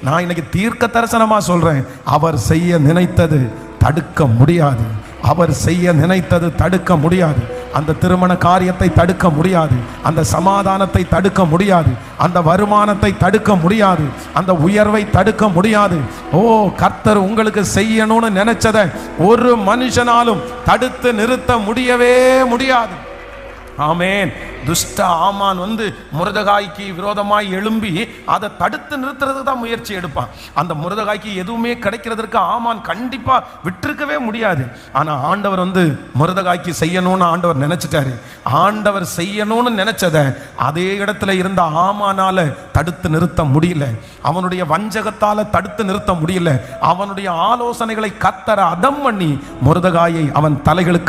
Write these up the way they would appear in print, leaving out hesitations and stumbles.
நான் இன்னைக்கு தீர்க்க தரிசனமா சொல்றேன், அவர் செய்ய நினைத்தது தடுக்க முடியாது. அவர் செய்ய நினைத்தது தடுக்க முடியாது. அந்த திருமண காரியத்தை தடுக்க முடியாது, அந்த சமாதானத்தை தடுக்க முடியாது, அந்த வருமானத்தை தடுக்க முடியாது, அந்த உயர்வை தடுக்க முடியாது. ஓ, கர்த்தர் உங்களுக்கு செய்யணும்னு நினைச்சதை ஒரு மனுஷனாலும் தடுத்து நிறுத்த முடியவே முடியாது. ஆமேன். துஷ்ட ஆமான் முருதகாய்க்கு விரோதமாய் எழும்பி அதை தடுத்து நிறுத்துறதுக்கு தான் முயற்சி எடுப்பான். அந்த முருதகாய்க்கு எதுவுமே கிடைக்கிறதுக்கு ஆமான் கண்டிப்பா விட்டிருக்கவே முடியாது. ஆனா ஆண்டவர் முருதகாய்க்கு செய்யணும்னு ஆண்டவர் நினைச்சிட்டாரு. ஆண்டவர் செய்யணும்னு நினைச்சதை அதே இடத்துல இருந்த ஆமானால தடுத்து நிறுத்த முடியல. அவனுடைய வஞ்சகத்தால தடுத்து நிறுத்த முடியல. அவனுடைய ஆலோசனைகளை கத்தர அதம் பண்ணி முருதகாயை அவன்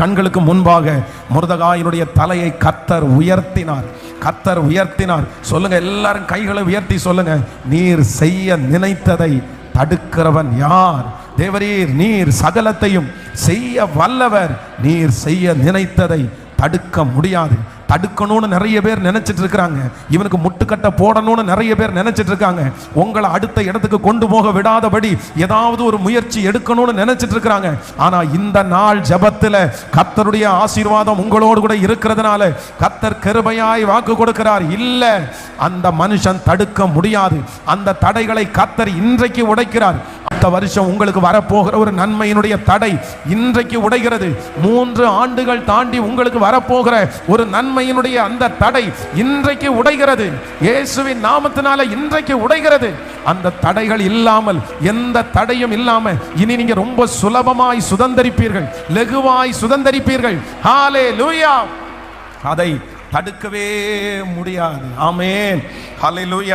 கண்களுக்கு முன்பாக முருதகாயினுடைய தலையை கத்தர் உயர்த்தினார். கத்தர் உயர்த்தினார். சொல்லுங்க, எல்லாரும் கைகளை உயர்த்தி சொல்லுங்க, நீர் செய்ய நினைத்ததை தடுக்கிறவன் யார்? தேவரீர், நீர் சகலத்தையும் செய்ய வல்லவர். நீர் செய்ய நினைத்ததை தடுக்க முடியாது. தடுக்கணும்னு நிறைய பேர் நினைச்சிட்டு இருக்கிறாங்க. இவனுக்கு முட்டுக்கட்டை போடணும்னு நிறைய பேர் நினைச்சிட்டு இருக்காங்க. உங்களை அடுத்த இடத்துக்கு கொண்டு போக விடாதபடி ஏதாவது ஒரு முயற்சி எடுக்கணும்னு நினைச்சிட்டு இருக்கிறாங்க. ஆனா இந்த நாள் ஜெபத்துல கர்த்தருடைய ஆசீர்வாதம் உங்களோடு கூட இருக்கிறதுனால கர்த்தர் கிருபையாய் வாக்கு கொடுக்கிறார். இல்ல, அந்த மனுஷன் தடுக்க முடியாது. அந்த தடைகளை கர்த்தர் இன்றைக்கு உடைக்கிறார். அடுத்த வருஷம் உங்களுக்கு வரப்போகிற ஒரு நன்மையினுடைய தடை இன்றைக்கு உடைகிறது. 3 ஆண்டுகள் தாண்டி உங்களுக்கு வரப்போகிற ஒரு நன்மையினுடைய அந்த தடை இன்றைக்கு உடைகிறது. இயேசுவின் நாமத்தினால இன்றைக்கு உடைகிறது. அந்த தடைகள் இல்லாமல், எந்த தடையும் இல்லாம இனி நீங்க ரொம்ப சுலபமாய் சுதந்தரிப்பீர்கள், லகுவாய் சுதந்தரிப்பீர்கள். ஹல்லேலூயா. அதை தடுக்கவே முடியாது. ஆமென். ஹல்லேலூயா.